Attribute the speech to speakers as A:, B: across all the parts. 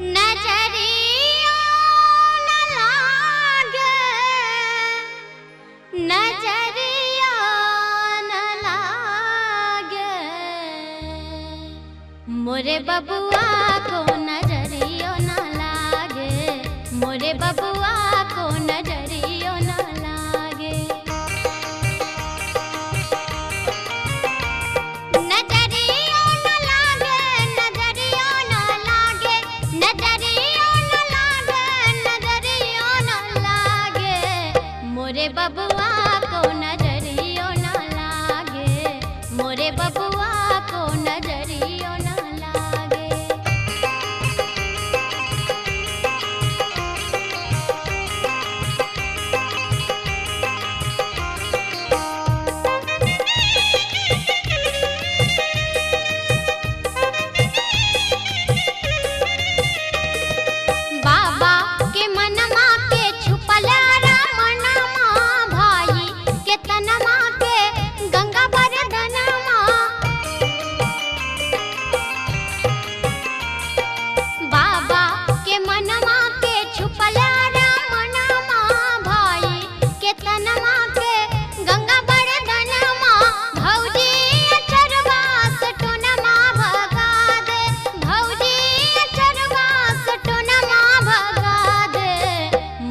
A: नजरिया न लागे, नजरिया न लागे, मोरे बबुआ को नजरियो न लागे, मोरे बबुआ को नजरियो न लागे। नजरियो न लागे, नजरियो न लागे, नजरियो न लागे, नजरियो न लागे, मोरे बबुआ को नजरियो न लागे, मोरे बबुआ को नजरियो न लागे। बाबा के मनमा के छुपल रमनमा, भाई के तनमा के गंगा बरदनमा। बाबा के मनमा के छुपल रमनमा, भाई के तनमा के गंगा बरदनमा। भौजी अचरवा सटोनमा भगा दे, भौजी अचरवा सटोनमा भगा दे,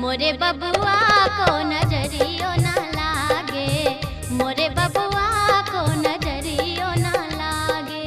A: मोरे बबुआ को नजरियो न लागे, मोरे बबुआ को नजरियो न लागे।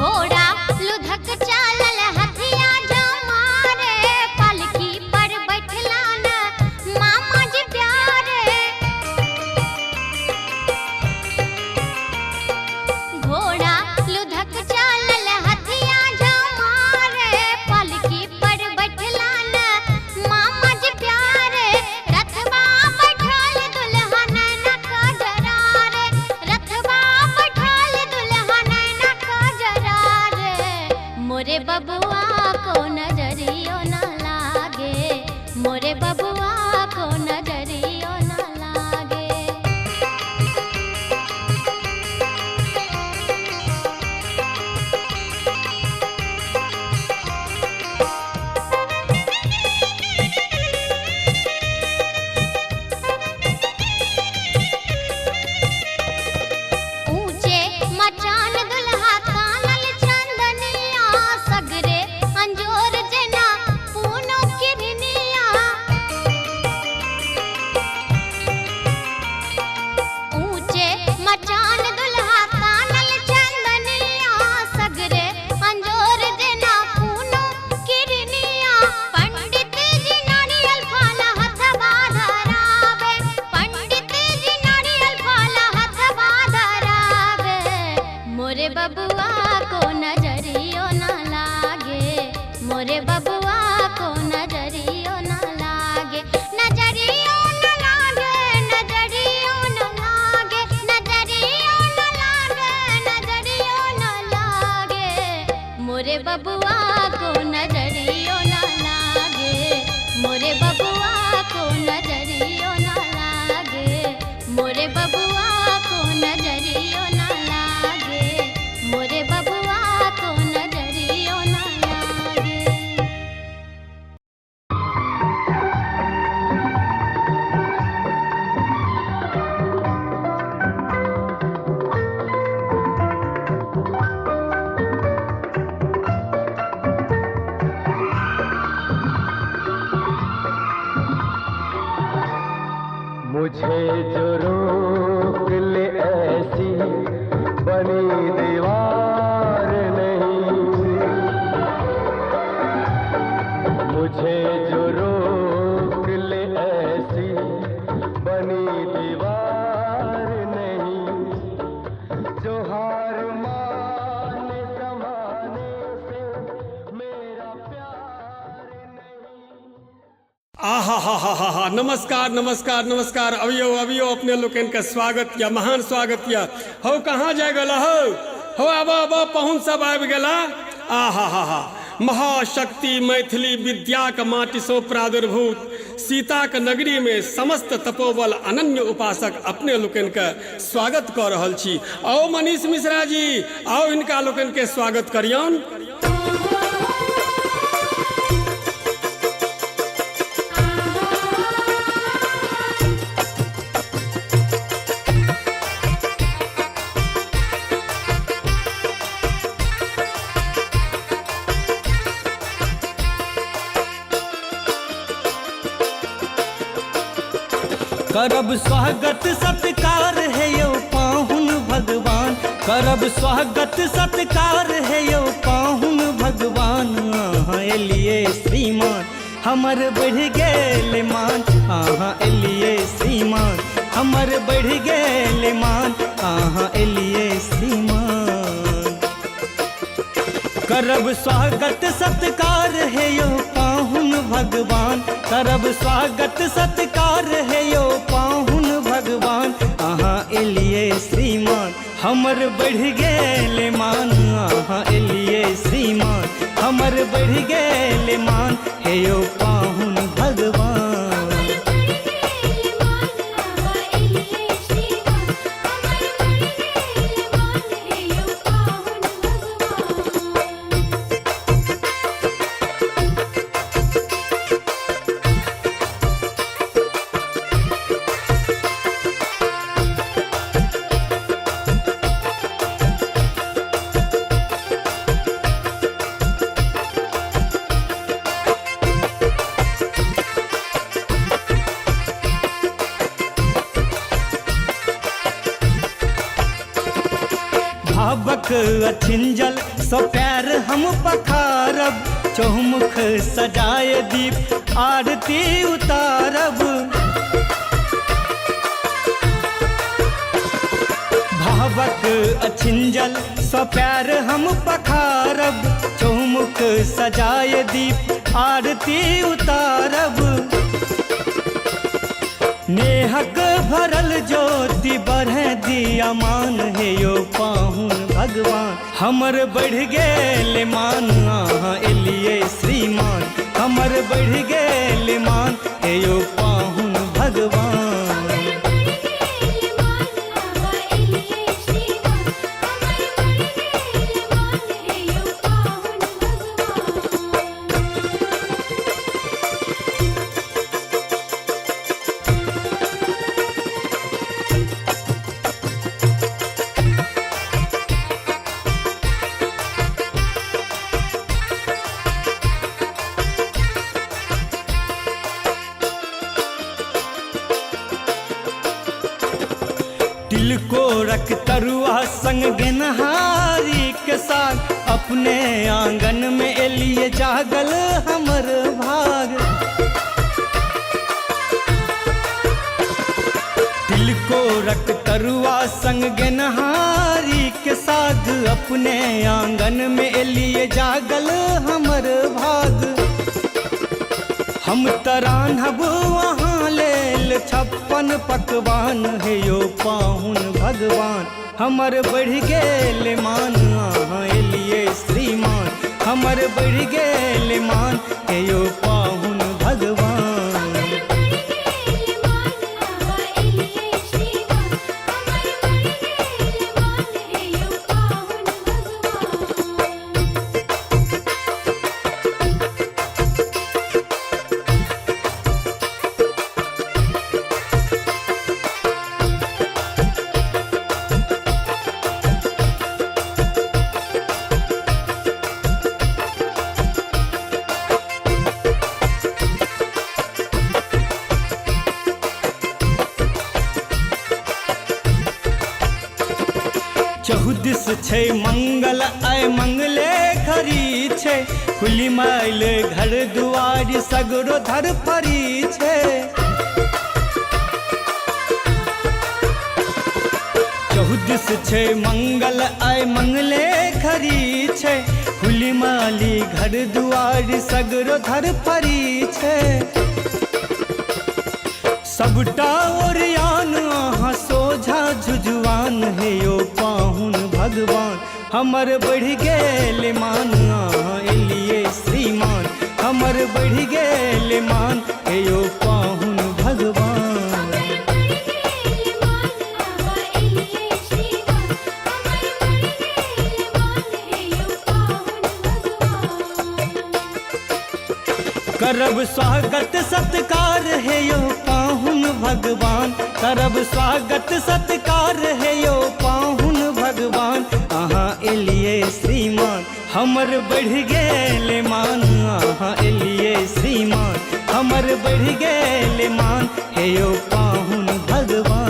A: घोड़ा लुधक चालल हथिया जमारे, पलकी पर बैठला न मामा जी प्यारे। घोड़ा लुधक चालल हथिया जमारे, पलकी पर बैठला न मामा जी प्यारे। रथवा बैठाल दुल्हन न कजरा रे, रथवा बैठाल दुल्हन न कजरा रे, मोरे बबुआ को नजरियो न लागे, मोरे बबुआ को नजरियो न लागे। ऊंचे मचान दुल्हा कानल चंदनिया, सगरे अंजोर जना पूनो किरनिया। ऊंचे मचान दुल्हा कानल चंदनिया, सगरे अंजोर जना पूनो किरनिया। पंडित जी नारियल फल हथवा धरावे, पंडित जी नारियल फल हथवा धरावे, मोरे बबुआ को नजरियो न लागे, मोरे बबुआ को नजरियो न लागे। नजरियो न लागे, नजरियो न लागे, नजरियो न लागे, नजरियो न लागे, मोरे बबुआ को नजरियो न लागे, मोरे बबुआ को नजरियो न लागे, मोरे बबुआ को नजरियो न लागे, मोरे बबुआ को नजरियो न लागे।
B: मुझे जो रोक ले ऐसी हा नमस्कार नमस्कार नमस्कार। अभियो अभियो अपने लोकन का स्वागत किया, महान स्वागत किया। हो कहाँ जाए गला हो अब पहुँच सब आबि गेला। हा महाशक्ति मैथिली विद्या का माटी सो प्रादुर्भूत सीता के नगरी में समस्त तपोबल अनन्य उपासक अपने लोकन का स्वागत कर रहल छी। आओ मनीष मिश्रा जी, आओ इनका लोकन के स्वागत करियन।
C: करब स्वागत सत्कार है यो पाहुन भगवान, करब स्वागत सत्कार है यो पाहुन भगवान। हाँ एलिए श्रीमान हमर बढ़ गेल मान, हाँ एलिए श्रीमान हमर बढ़ गेल मान, हाँ एलिए श्रीमान। करब स्वागत सत्कार है यो पाहुन भगवान, करब स्वागत सत्कार है यो पाहुन भगवान। आहाँ एलिए श्रीमान हमर बढ़ गेल मान, आहाँ एलिए श्रीमान हमर बढ़ गेल मान, हे यो पाहुन भगवान। भावक अछिंजल सो पैर हम पखारब, चौमुख सजाए दीप आरती उतारब। भावक अछिंजल सो पैर हम पखारब, चौमुख सजाए दीप आरती उतारब। नेहक भरल ज्योति बढ़े दिया मान, हे यो पाहुन भगवान हमर बढ़ गेल मान, आहाँ एलिए श्रीमान हमर बढ़ गेल मान, हे यो पाहुन भगवान। तिलकोरक तरुआ संग गेनहारी के साथ, अपने आंगन में एलिए जागल हमर भाग। तिलकोरक तरुआ संग गेनहारी के साथ, अपने आंगन में एलिए जागल हमर भाग। हम तरान्हब वहाँ लेल 56 पकवान, हे यो पाहुन भगवान हमर बढ़ गेल मान, आहाँ एलिए श्रीमान हमर बढ़ गेल मान, हे यो पाहुन भगवान। चहुदिस छै मंगल आय मंगले खरी छै, खुली माइल घर दुआरी सगरो धर फरी छै। चहुदिस छै मंगल आय मंगले खरी छै, खुली माली घर दुआरी सगरो धर फरी छै। सबटा ओरियान अहाँ सोझा झुझुआन हे यो पाहुन भगवान हमर बढ़ गेल मान अहाँ एलिए श्रीमान हमर बढ़ गेल मान हे यो पाहुन भगवान। करब स्वागत सत्कार है यो पाहुन भगवान करब स्वागत सत्कार है यो पाहुन भगवान अहाँ एलिए श्रीमान हमर बढ़ गेल मान अहाँ एलिए श्रीमान हमर बढ़ गेल मान हे यो पाहुन भगवान।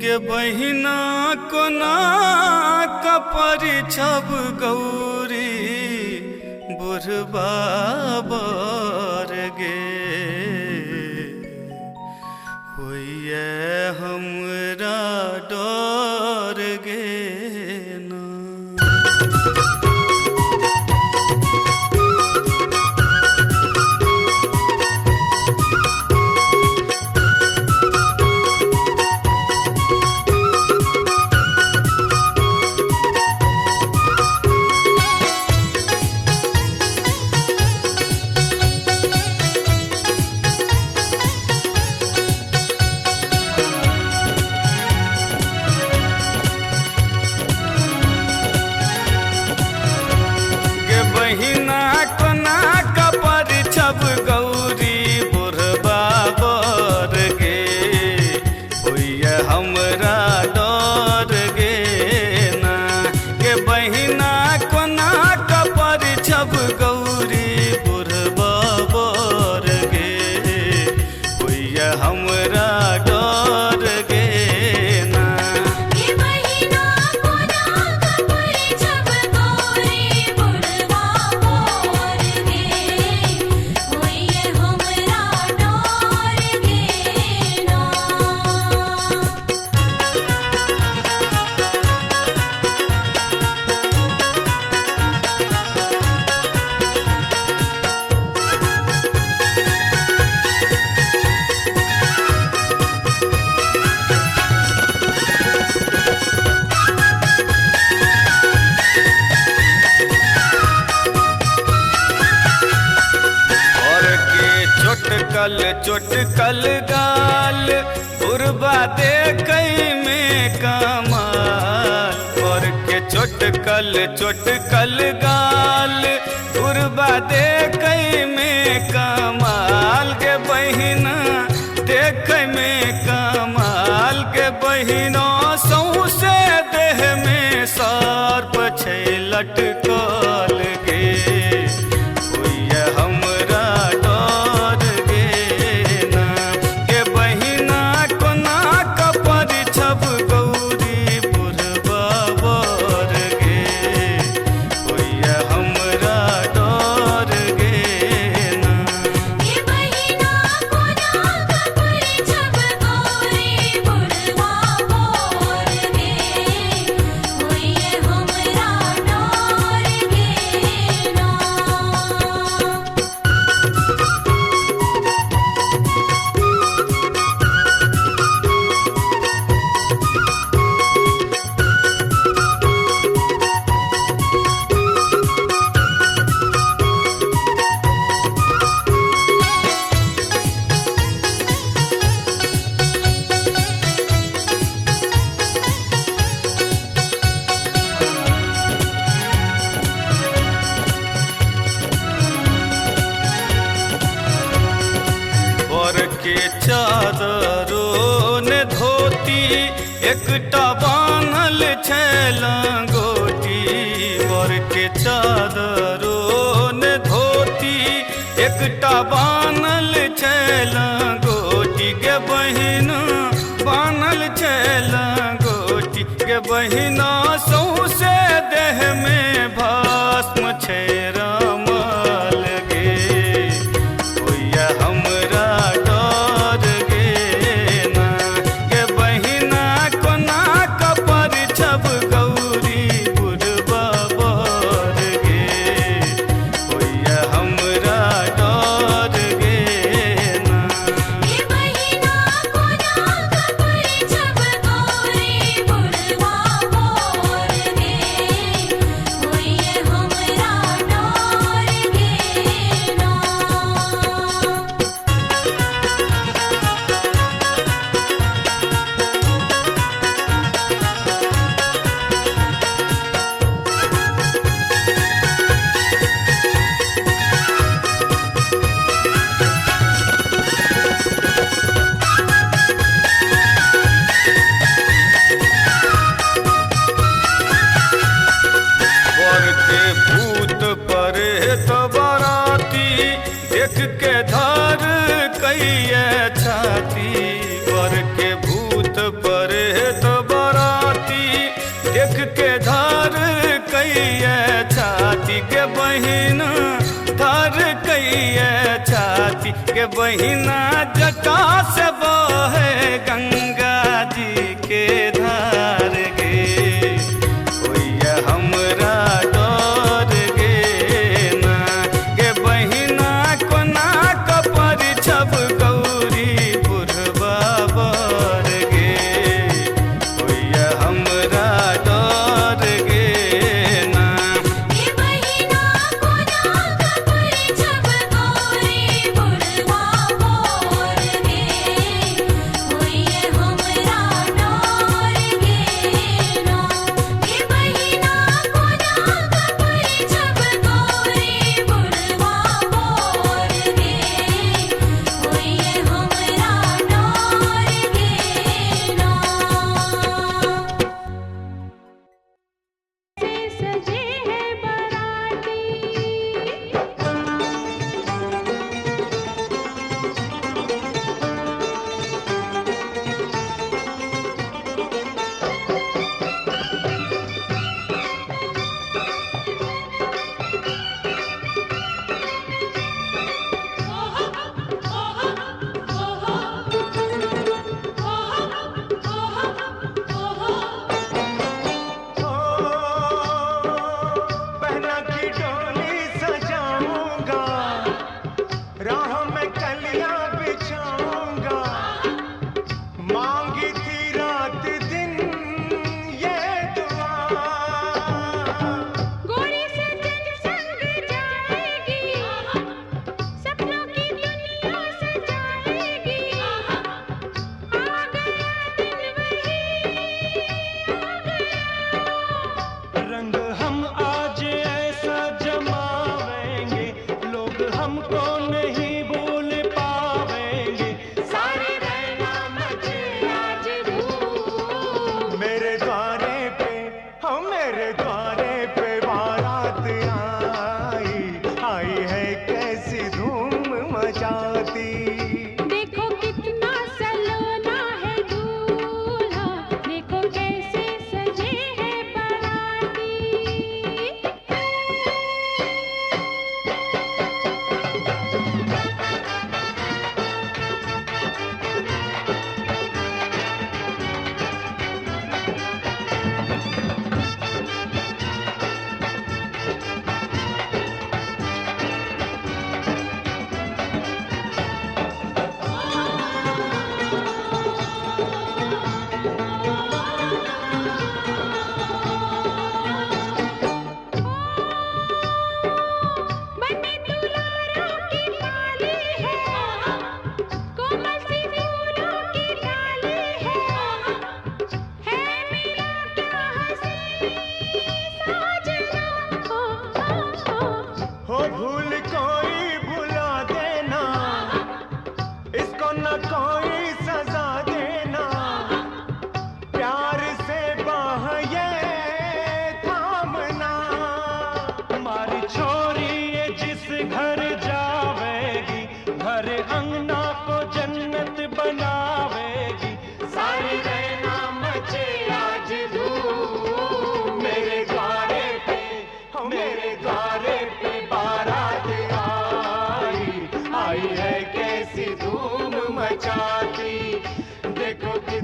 D: गे बहिना कोना कपरी छब गौरी बुढ़बा बर गे होइए हमरा डर गे ना। चोटकल गाल बुरबा देखै में कमाल और के चोटकल गाल बुरबा देखै में कमाल के बहिना देखै में कमाल के बहिना सौसे देह में सर्प छै लटकल गे होइए हमरा के चादरों ने धोती एकटा बान्हल छै लंगोटी वर के चादरों ने धोती एकटा बान्हल छै लंगोटी गे बहिना बान्हल छै लंगोटी गे बहिना सौसे देह में भस्म छै रामल गे होइया हमरा डर गे ना गे बहिना कोना कपर छब गौरी बुढ़बा बर गे होइया हमरा डर गे ना
A: ये बहिना कोना कपर छब गौरी बुढ़वा बोर गे होइए हमरा डर गे ना।
D: वर के भूत परे तो बराती देख के धर कैये छाती वर के भूत परे तो बराती देख के धर कैये छाती के बहिना धर कैये छाती के बहिना जटा से बहे गंगा जी के धार गे होइया हमरा डर गे ना गे बहिना कोना कपर छब गौरी बुढ़बा बर गे होइया हमरा डर गे ना
A: ये बहिना कोना कपर छब गौरी बुढ़वा बोर गे होइए हमरा डर गे ना। ये बहिना कोना कपर छब गौरी बुढ़वा बोर गे होइए हमरा डर गे ना। सजे है बराती
C: बहना की डोली सजाऊंगा राह में कलियां बिछाऊंगा मांगी थी रात दिन ये दुआ
A: गोरी से जन संग जाएगी सपनों की दुनिया सजाएगी आ गया दिन वही
C: रंग हम आज ऐसा जमावेंगे लोग हमको नहीं भूल पावेंगे
A: सारे रहना मचे आज भूल
C: मेरे द्वारे पे हम मेरे द्वारे पे बारात आई है कैसी धूम मचाती
A: देखो कितना सलोना है दूल्हा देखो कैसे सजे है बराती।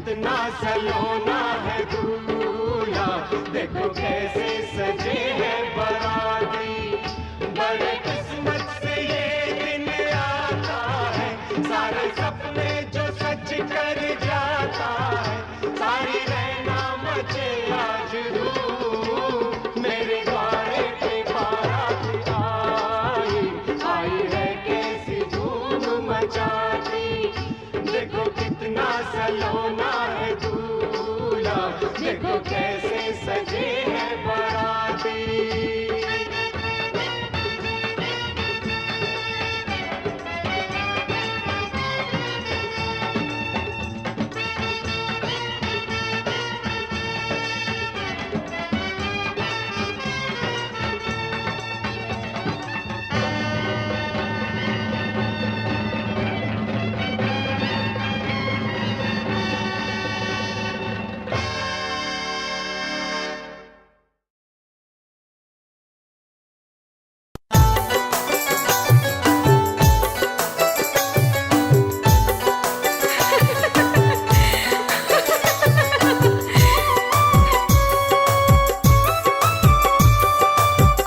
A: कितना सलोना है दूल्हा, देखो कैसे सजे है बाराती। बड़े किस्मत से ये दिन आता है, सारे सपने जो सच कर जाता है। सारी रहना मचे आज धूम, मेरे द्वारे पे बारात आई, आई है कैसी धूम मचाती। देखो कितना सलोना है दूल्हा, देखो कैसे सजे है बाराती।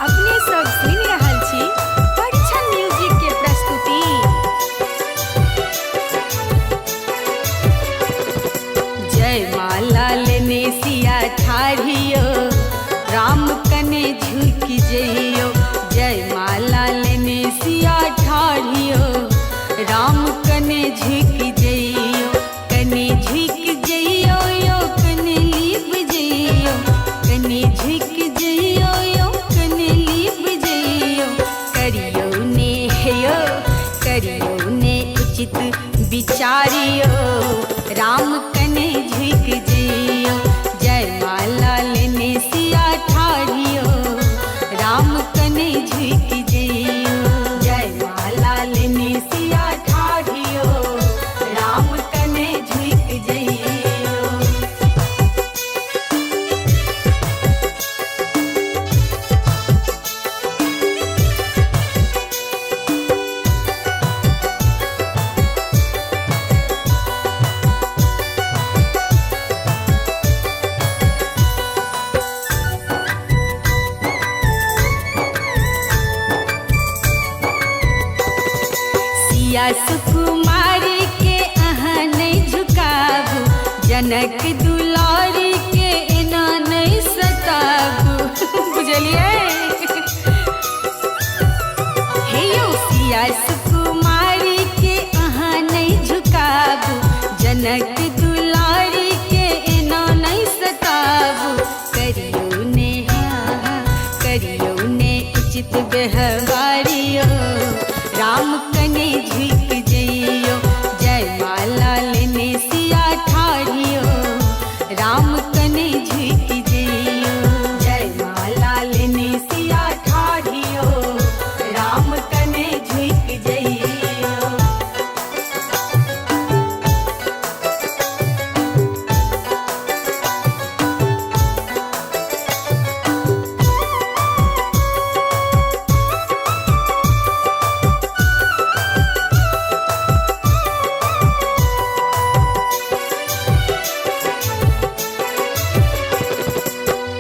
E: अपने सब सुनि रहल छी परिछन म्यूजिक के प्रस्तुति। जय माला लेने सिया ठाढ़ियो, राम कने झुक जइयो। जय माला लेने सिया ठाढ़ियो, राम कने झुक जइयो। कने झुक जइयो यो, कने लीप जइयो। कने झुक जइयो यो, कने लीप जइयो। करियो ने हेयो, करियो ने उचित विचारियो, राम कने झुक जइयो। जय माला लेने सिया ठाढ़ियो, राम कने झुक जइयो। जय माला लेने सिया ठाढ़ियो, राम कने झुक जइयो। सिया सुकुमारी के अहाँ नहीं झुकाबू, जनक दुलारी के एना नहीं सताबू। बुझलिए हे यो सिया सुकुमारी के अहाँ नहीं झुकाबू, जनक दुलारी के एना नहीं सताबू। करियो ने हाँ, करियो ने उचित व्यवहारियो, राम कने झुक जइयो। जय माला लेने सिया ठाढ़ियो, राम कने झुक जइयो। जय माला लेने सिया ठाढ़ियो, राम कने झुक जइयो।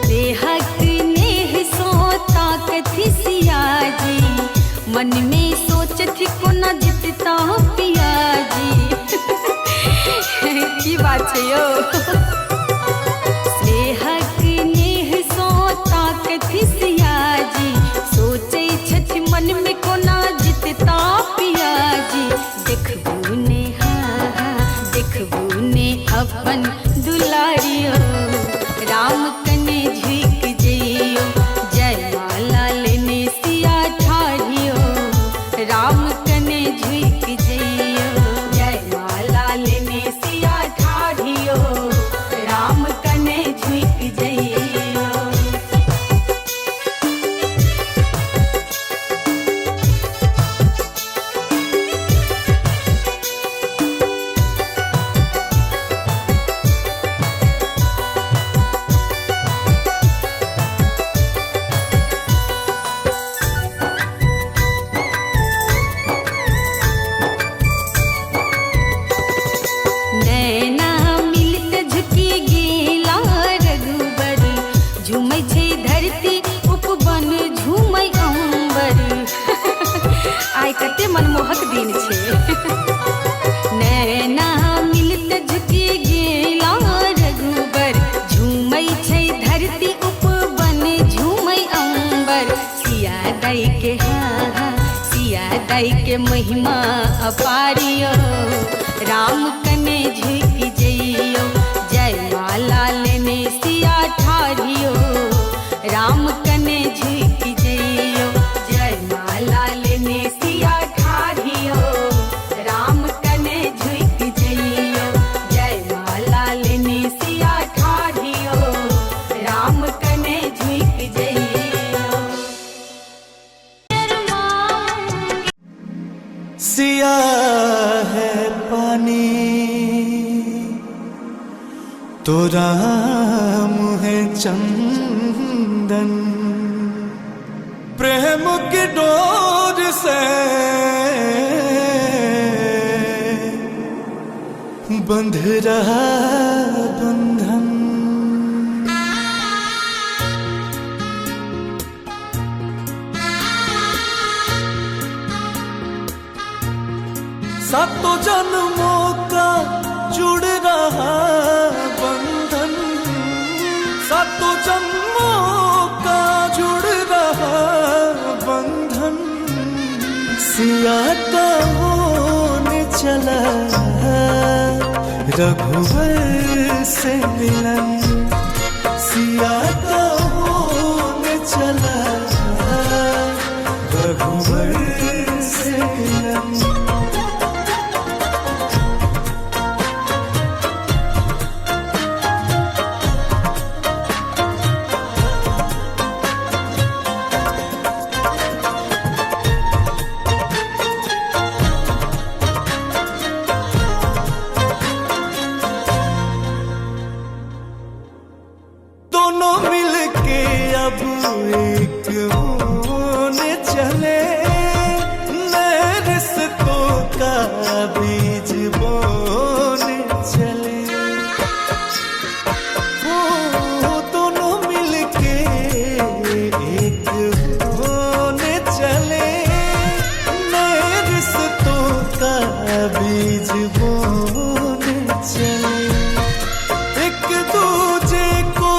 E: देहक नेह सोता कथि सिया जी, मन में सोचथि कोना जितता पिया जी। की बात छै यो। देहक नेह सोता कथि सिया जी, सोचै छथि मन में कोना जितता पिया जी। देखबू ने हाँ, देखबू ने अपन दुलारियो, राम कने झुक जइयो। जय माला लेने सिया ठाढ़ियो, राम कने झुक जइयो। केहन छे। नैना मिलत झुकी गेला रघुबर, झूमै छै धरती उपवन झूमै अंबर। सिया दाई के सिया दाई के महिमा अपारियो, राम कने झुक जइयो। जय माला लेने सिया ठारियो, राम कने झुक जइयो। जय माला लेने सिया ठारियो, राम कने झुक जइयो। जय माला लेने सिया ठारियो, राम कने झुक जइयो।
C: सिया है पानी तो राम है चंदन, प्रेम की डोर से बंध रहा बंधन। सातों जन्मों का जुड़ रहा बंधन, सातों जन्मों का जुड़ रहा बंधन। सिया का होने चला रघुवर से मिलन, सिया का होने चला रघुवर से मिलन। दोनों मिलके अब एक होने चले, नए रिश्तों का बीज बोने चले। वो दोनों मिलके एक होने चले, नए रिश्तों का बीज बोने चले। एक दूजे को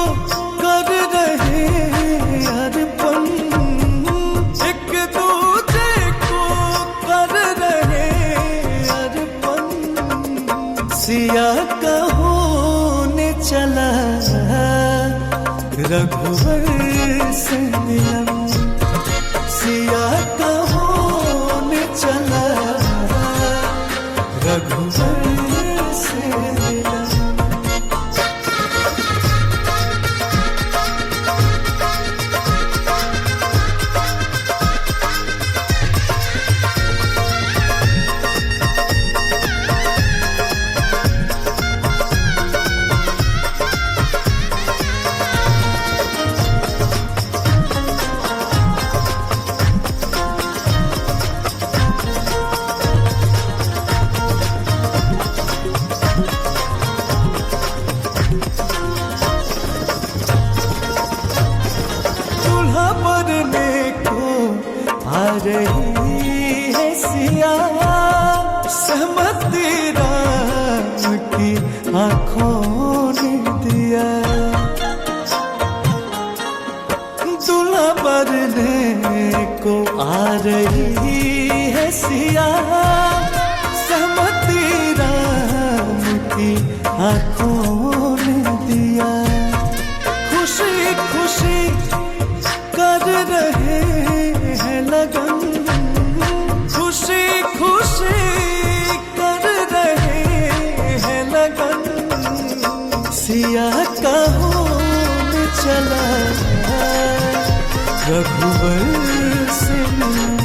C: कर रहे अर्पण, एक दूजे को कर रहे अर्पण। सिया का होने चला रघुवर से मिलन, सिया का होने चला रघुवर से मिलन। रही है सिया, सहमति राम की आंखों ने दिया। दूल्हा बनने को आ रही है सिया, सहमति राम की आंखों ने दिया। खुशी खुशी कर रहे हैं लगन, खुशी खुशी कर रहे हैं लगन। सिया का होने चला रघुवर से मिलन,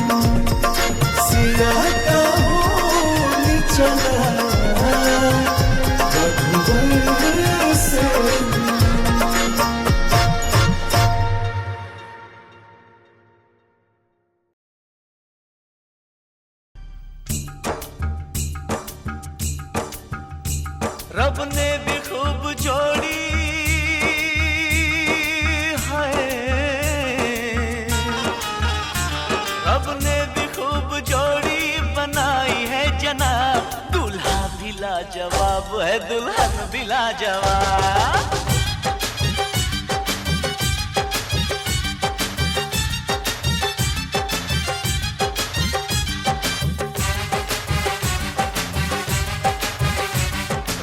C: सिया का होने चला रघुवर से मिलन।
F: रब ने भी खूब जोड़ी है, रब ने भी खूब जोड़ी बनाई लाजवाब है दुल्हन भी लाजवाब।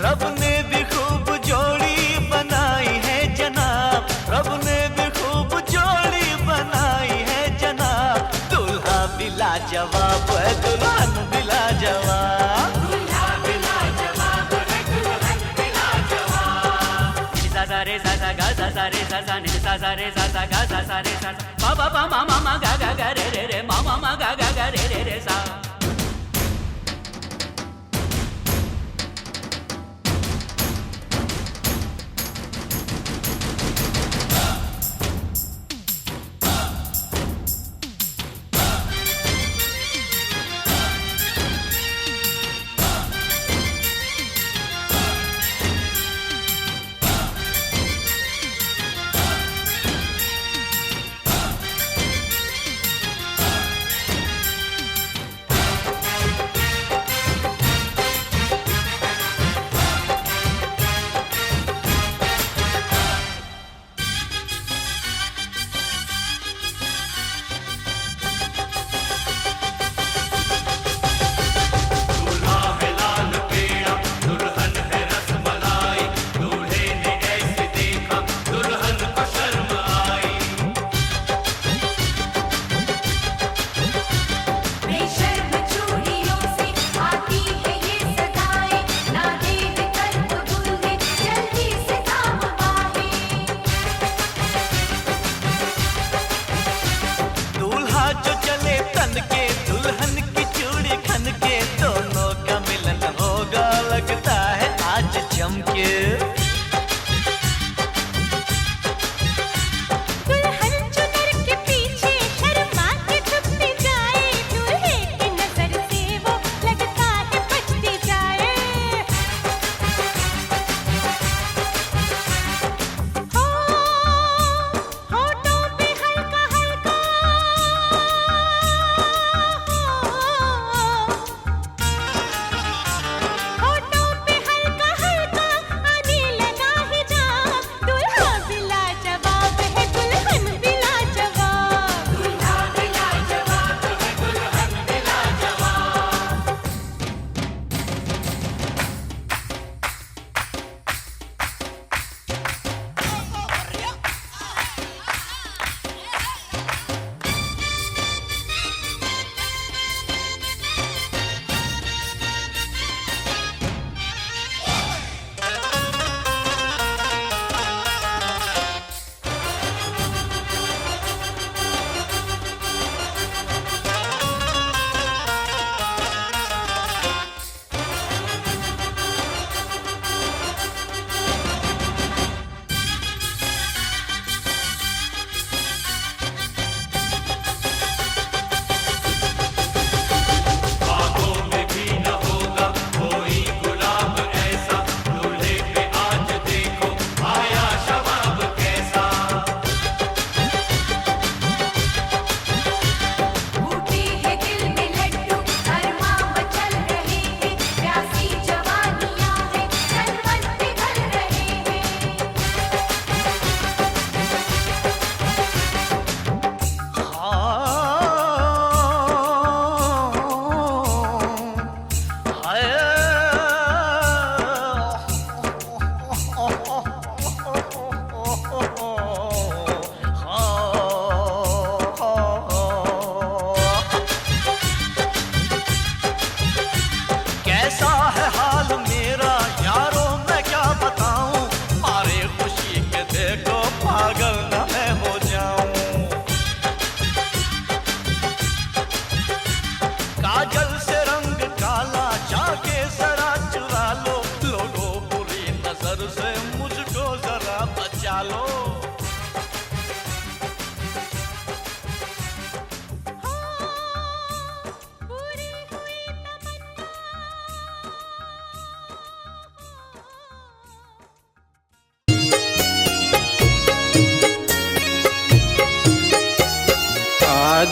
F: रब ने भी खूब जोड़ी बनाई है जनाब, रब ने भी खूब जोड़ी बनाई है जनाब। दूल्हा भी लाजवाब है दुल्हन भी लाजवाब। दूल्हा भी लाजवाब है दुल्हन भी लाजवाब। सा सा रे सा सा गा सा सा रे सा सा नि सा सा रे सा सा गा सा सा रे सा सा पा पा मा मा मा गा गा गा रे रे रे मा मा मा गा गा गा रे रे रे सा।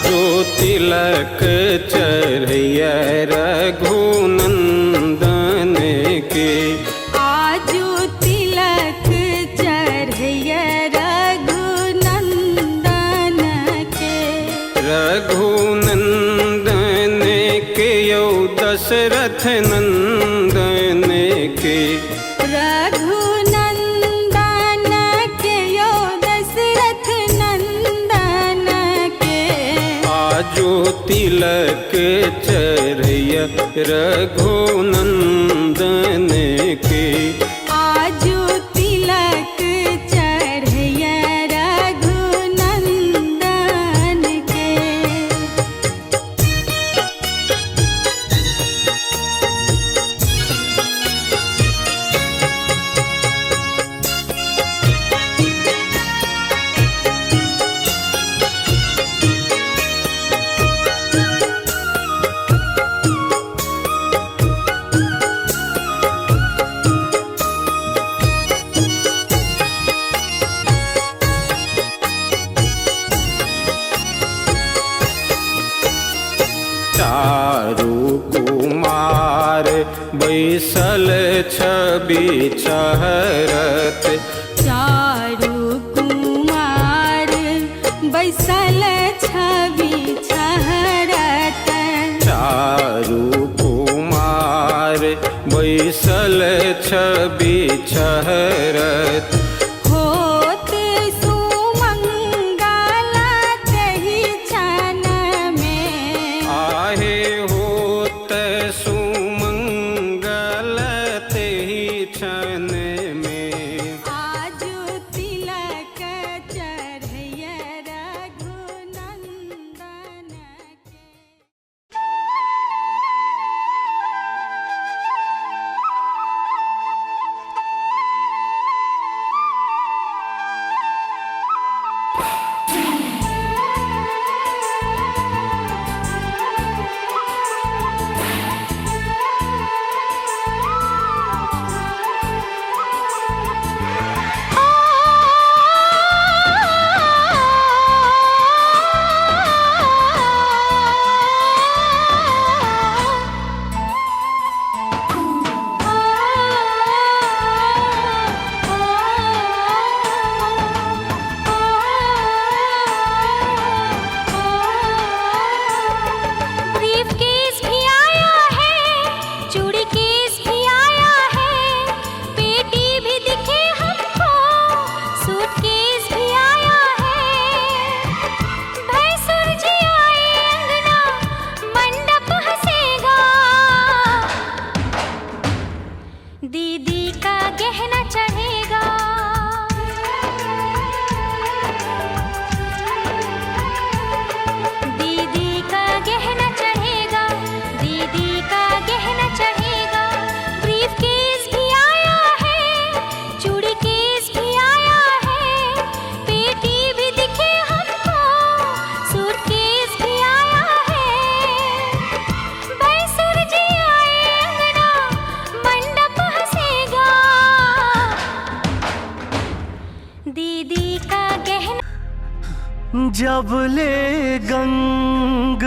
G: जो तिलक चढ़िया रघुनंदन के दशरथ नंदन के।
E: रघुनंदन के यो दशरथ नंदन के।
G: आजो तिलक चरैया रघुनंदन के।
E: आजो तिलक चढ़ैया रघुनंदन के।
G: चारु कुमार बैसल छवि चहरत।
E: चारु कुमार बैसल छवि छहरत।
G: चारु कुमार बैसल छवि छहरत।
E: होत सुमंगल तहि क्षण में।
G: आहे होत सुमंगल तेहि क्षण में।
E: आजो तिलक चढ़ैया रघुनंदन के। ब्रीफकेस भी आया है, चूड़ी केस भी आया है, पेटी भी दिखे हमको, सूटकेस भी आया है। भैंसुर जी आए अंगना, मंडप हंसेगा। दीदी का गहना चढ़ेगा। दीदी का गहना चढ़ेगा। दीदी का गहना चढ़ेगा। ब्रीफकेस भी आया है, चूड़ी केस भी आया है, पेटी भी दिखे हमको, सूटकेस भी आया है। भैंसुर जी आए अंगना, मंडप हंसेगा। दीदी का गहना।
F: जब ले गंग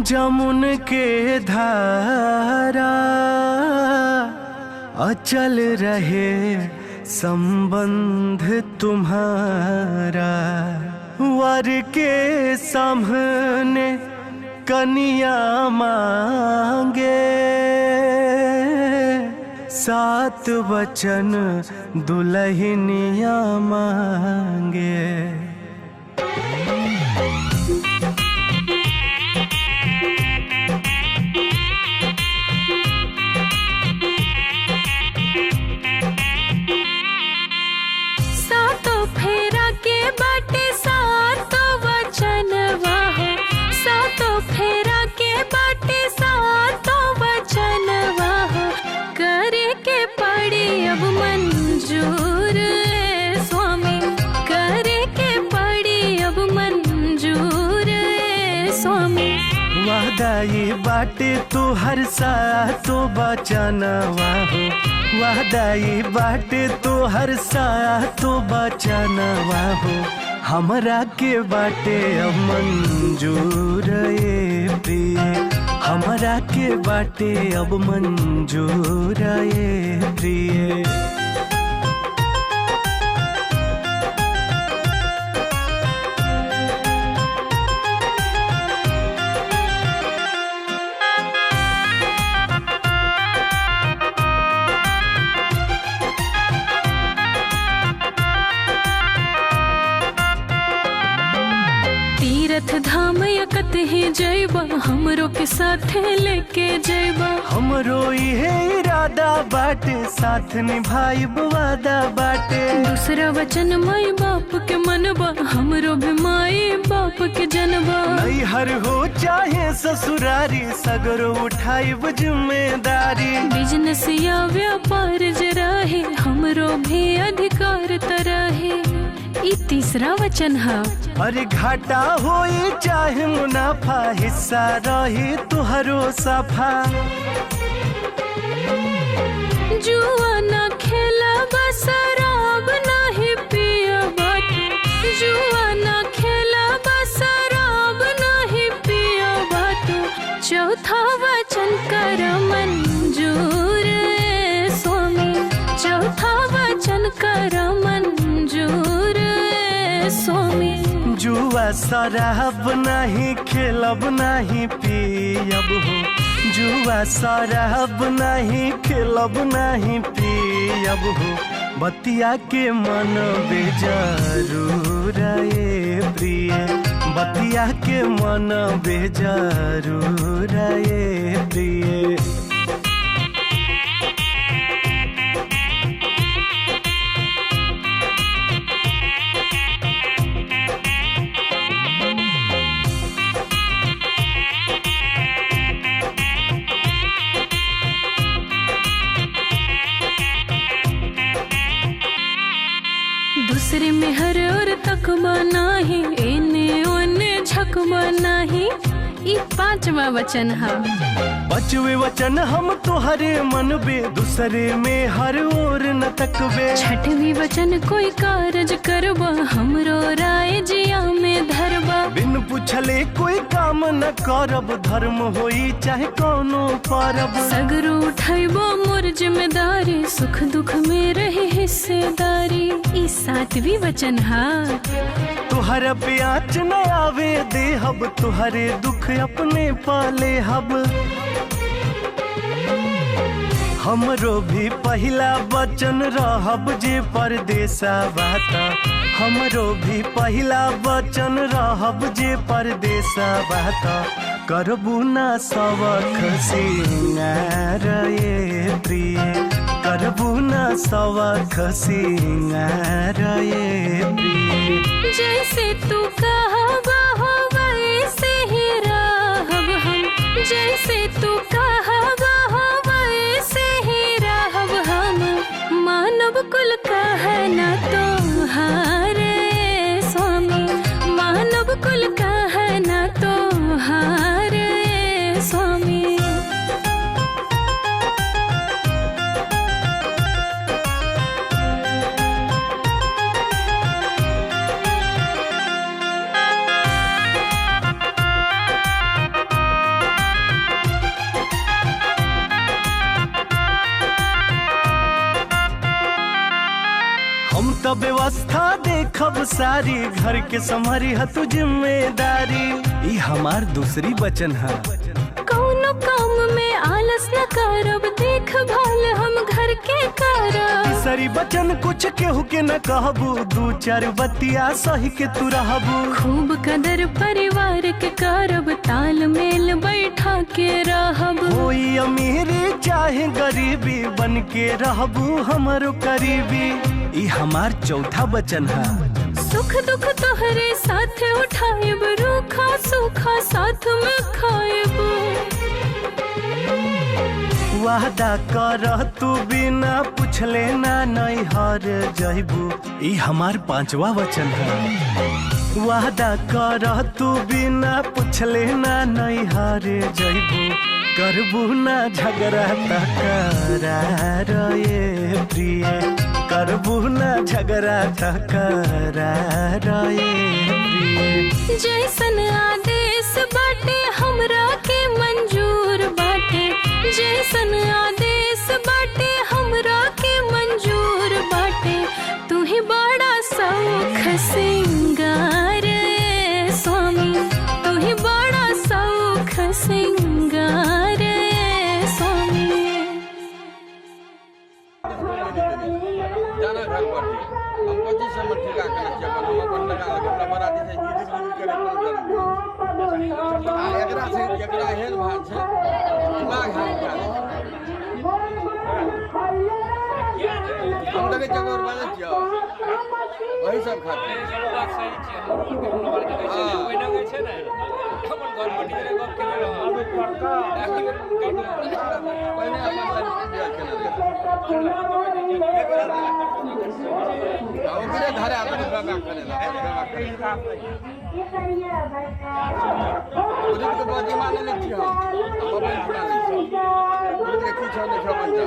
F: जमुन के धारा, अचल रहे संबंध तुम्हारा। वर के सामने कनिया मांगे, सात वचन दुल्हनिया मांगे।
E: सातो फेरा के बाटे सातो वचनवा हो। सातो फेरा के बाटे सातो वचनवा हो। करे के पड़ी अब मंजूर ए स्वामी। करे के पड़ी अब मंजूर ए स्वामी।
F: वादाई बाटे तू हर सातो बचनवा हो। वादाई बाटे तू हर सातो बचनवा हो। हमरा के बाटे अब मंजूर ए प्रिय। हमरा के बाटे अब मंजूर ए प्रिय।
H: हमरो के साथे लेके जइबा।
F: हमरो इहे इरादा बाटे, साथ निभाइब वादा बाटे।
H: दूसरा वचन माई बाप के मनबा, हमरो भी माई बाप के जनबा।
F: नैहर हो चाहे ससुरारी, सगरो उठाइब जिम्मेदारी।
H: बिजनेस या व्यापार जरा है, हमरो भी अधिकार तरहे। ई तीसरा वचन है।
F: अरे घाटा होई चाहे मुनाफा, हिस्सा रही तुहरो सफा।
H: जुआ ना खेला शराब नहीं पिया बाटे। जुआ ना खेला शराब नहीं पिया बाटे। चौथा वचन कर मंजूर स्वामी, चौथा वचन कर मंजूर स्वामी।
F: जुआ शराब नहीं खेलब नहीं पियब हो, जुआ शराब नहीं खेलब नहीं पियब हो। बतिया के मन बेजरूर ये प्रिय, बतिया के मन बेजरूर ये प्रिय।
H: दूसरे में हर और तकबा नाही, एने ओने झकबा नाही। ई पांचवा वचन है।
F: पांचवे वचन हम तोहरे मनबे, दूसरे में हर ओर न तकबे।
H: छठवीं वचन कोई कारज करबा, हमरो राय जिया में धरबा।
F: बिन पूछले कोई काम न करब, धर्म होई चाहे कोनो परब।
H: सगरो उठाइबो मोर जिम्मेदारी, सुख दुख में रहे हिस्सेदारी। ई सातवीं वचन है।
F: तुहर प्याच न आवे देहब, तुहरे दुख अपने पाले हब। हमरो भी पहला वचन रहब जे परदेसा बाता। हमरो भी पहला वचन रहब जे परदेसा बाता। करबू ना सवख सिंगार ये प्रिय, करबू ना सवख सिंगार ये प्रिय।
H: जैसे तू कहबा हो वैसे ही रहब हम, जैसे तू कहबा हो वैसे ही रहब हम। मानव कुल कहना तो हारे स्वामी, मानव कुल कहना तो हारे स्वामी।
F: हम तो व्यवस्था देखब सारी, घर के संभारी है तू जिम्मेदारी। ई हमार दूसरी वचन है।
H: कौनो काम में आलस न करब, देखभाल हम घर के करब।
F: तीसरी वचन कुछ केहू के न कहबू, दू चार बतिया सही के तू रहबू।
H: खूब कदर परिवार के करब, तालमेल बैठा के रहब।
F: कोई अमीरी चाहे गरीबी, बन के रहबू हमरो करीबी। ई हमार चौथा वचन है।
H: सुख दुख तोहरे साथ उठाएब, रूखा सूखा साथ में खाएब।
F: वादा कर तू बिना पूछले ना नैहर जइबू। ई हमार पांचवा वचन है। वादा कर तू बिना पूछले ना नैहर जइबू। करबू ना झगड़ा तकरार ये प्रिय, करबू ना झगड़ा तकरार ये प्रिय।
H: जैसन आदेश बाटे हमरा के मंजूर बाटे, जैसन आदेश बाटे हमरा के मंजूर बाटे। तू ही बड़ा सौख सिंगार स्वामी, तू ही बड़ा सौख सिंगार स्वामी।
I: घर पर दिए हम 25 में ठेका करे छियै अपन हम अपन लगा लगे अपना बराती से जीदी करे कोनो जरूरत नहीं आ एकरा से एकरा हेन भाग छै दिमाग हाथ का हम लगे जगह और वाले छियै वही सब खाते हैं बात सही छै हम कोनो बात कहै छै कोई ना कहै छै ना अपन घर मटी रे गप के आबे पड़का पहिने अपन दिया केना रे ओकरे धारे आदमी बाबा करेला उदित के बाजी मान ले छियै हम अपन बना ले छियै उदित के किछ नै छै बच्चा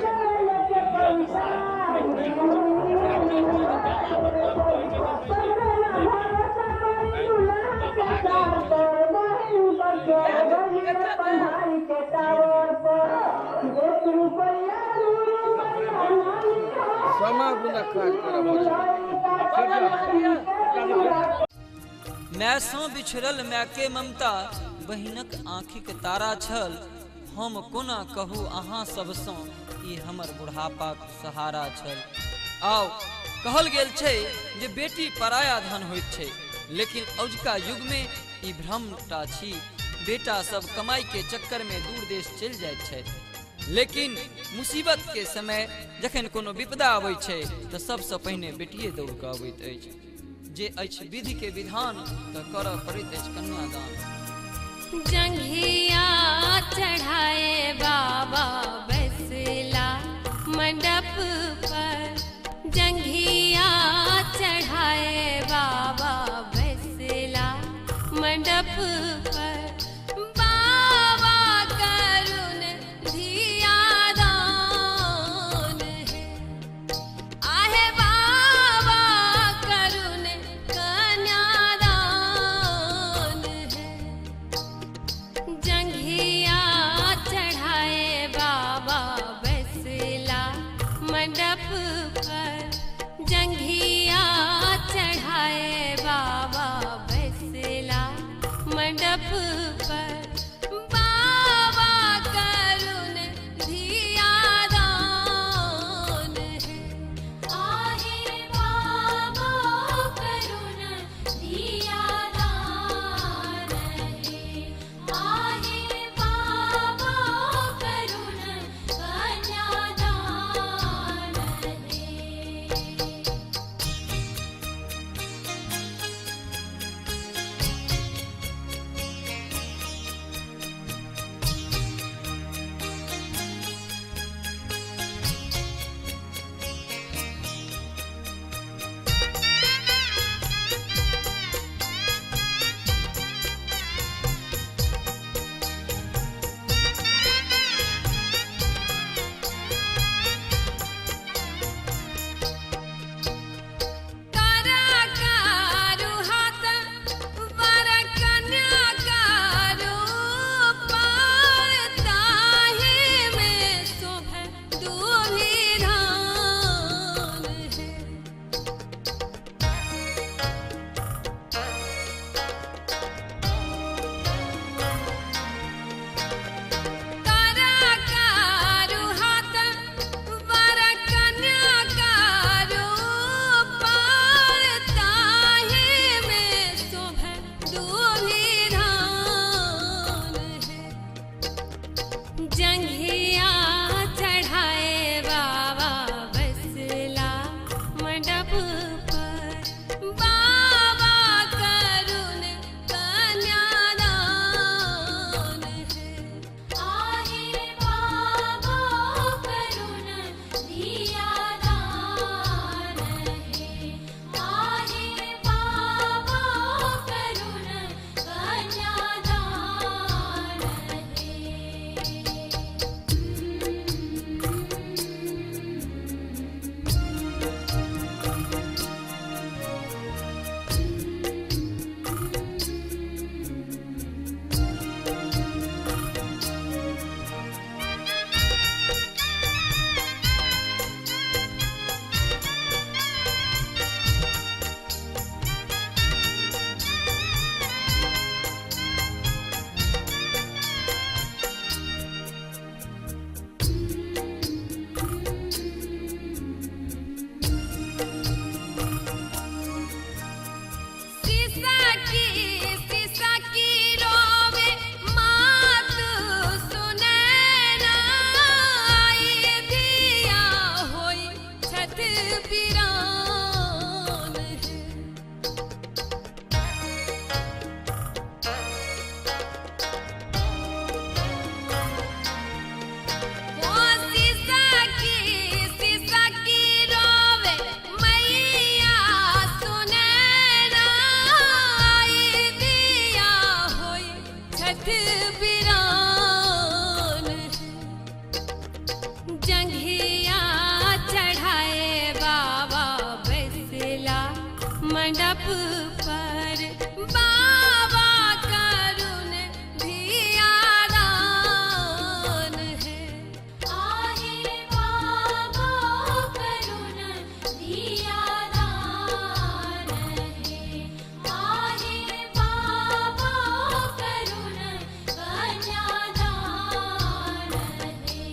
J: मैं सो बिछड़ल मैं के ममता बहिनक आँखिक तारा छल हम कोना कहू अहाँ सबसँ ई हमर बुढ़ापाक सहारा छल। आओ कहल गेल छै जे बेटी पराया धन होइत छै, लेकिन अजुका युग में ई भ्रमटा छी। बेटा सब कमाई के चक्कर में दूर देश चल जाइत छै, लेकिन मुसीबत के समय जखन कोनो विपदा अबै छै तऽ सबसँ पहिने बेटिए दौड़ कऽ अबैत अछि। जे अछि विधि के विधान तऽ करऽ पड़ैत अछि कन्यादान।
H: जंघिया चढ़ाए बाबा बैसला मंडप पर, जंघिया चढ़ाए बाबा बैसला मंडप पर। बाबा करुण धियादान है, आहे बाबा करुण कन्यादान है। जंघिया चढ़ाए बाबा बैसला मंडप पर, जंघिया चढ़ाए बाबा बैसला मंडप पर। बाबा करुण धियादान है, आहे बाबा करुण धियादान है, आहे बाबा करुण कन्यादान है। मंडप पर बाबा करुण धियादान है।
E: आहे बाबा करुण धियादान है। आहे बाबा करुण कन्यादान है।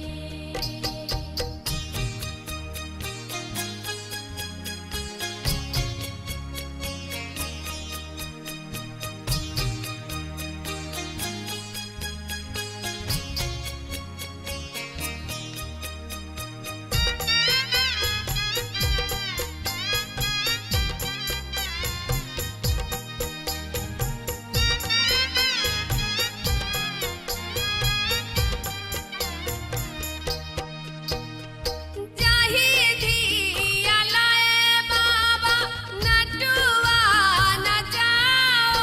H: जाहि धिया लाए बाबा नटुआ नचाओल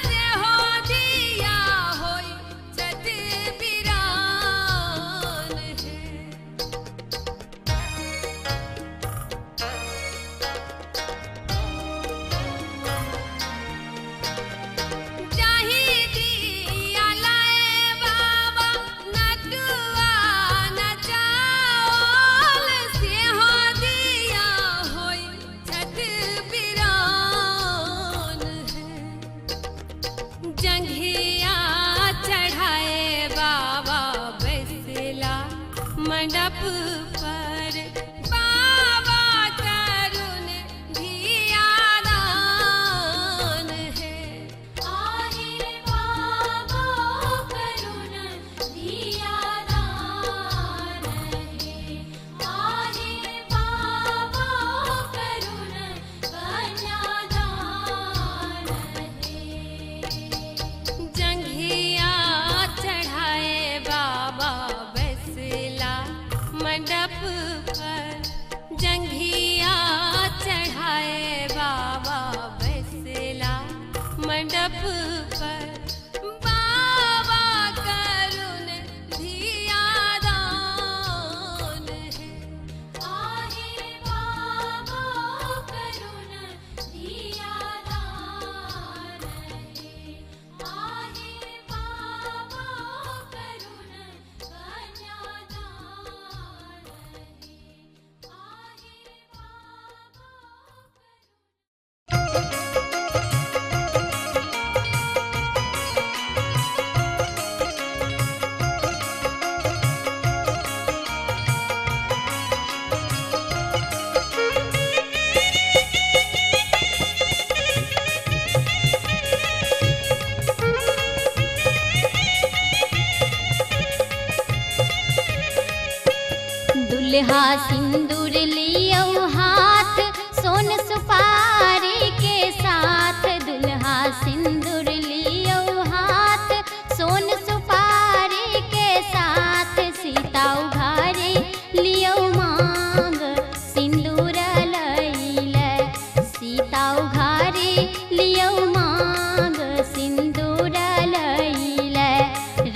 H: से हो दिया होई छठ बिरान है। जाहि दिया लाए बाबा नटुआ नचाओल से हो दिया होई छठ बिरान है। जंघिया चढ़ाए बाबा बैसला मंडप पर बाबा करुण धियादान है।
E: आहे बाबा करुण धियादान है। आहे बाबा करुण कन्यादान है।
H: जंघिया चढ़ाए बाबा बैसला मंडप पर। जंघिया चढ़ाए बाबा बैसला मंडप पर बाबा करुण धियादान है।
E: आहे बाबा करुण धियादान है। आहे बाबा करुण कन्यादान है। आहे
K: दुल्हा सिंदूर लियो हाथ सोन सुपारी के साथ। दुल्हा सिंदूर लियो हाथ सोन सुपारी के साथ। सीता उघारे लियो मांग सिंदूर लैल। सीता उघारे लियो मांग सिंदूर लैल।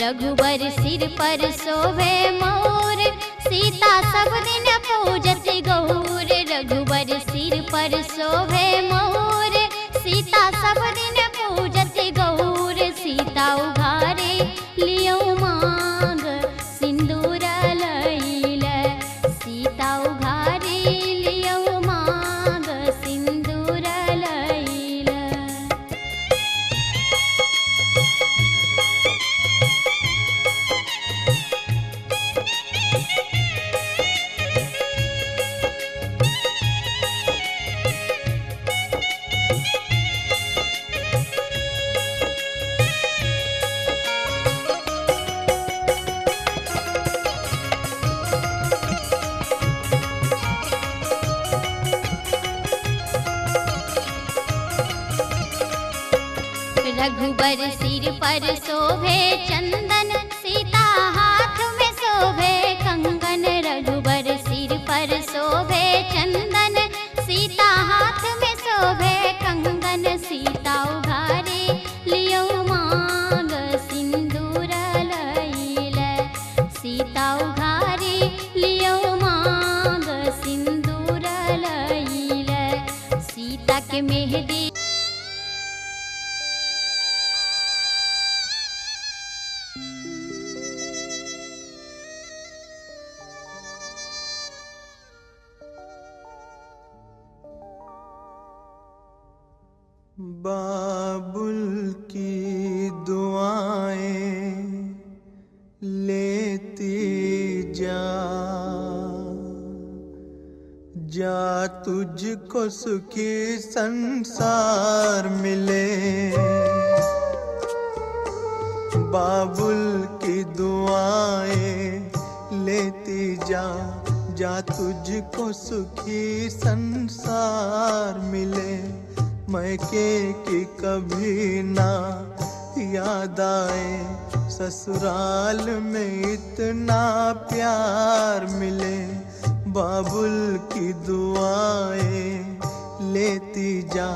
K: रघुबर सिर पर शोभे मोर सीता सब दिन पूजत गौर। रघुबर सिर पर शोभे मोर सीता सब दिन पूजत गौर। सीता उघारे लियो मांग सिंदूर लैल। सीता उघारे लियो मांग सिंदूर लैल। रघुबर सिर पर शोभे चंदन सीता हाथ में शोभे कंगन। रघुबर सिर पर शोभे चंदन सीता हाथ में शोभे कंगन। सीता उघारे लियो मांग सिंदूर लैल। सीता उघारे लियो मांग सिंदूर लैल। सीता के
C: बाबुल की दुआएं लेती जा, जा तुझको सुखी संसार मिले। बाबुल की दुआएं लेती जा, जा तुझको सुखी संसार मिले। मैके की कभी ना याद आए, ससुराल में इतना प्यार मिले। बाबुल की दुआएं लेती जा,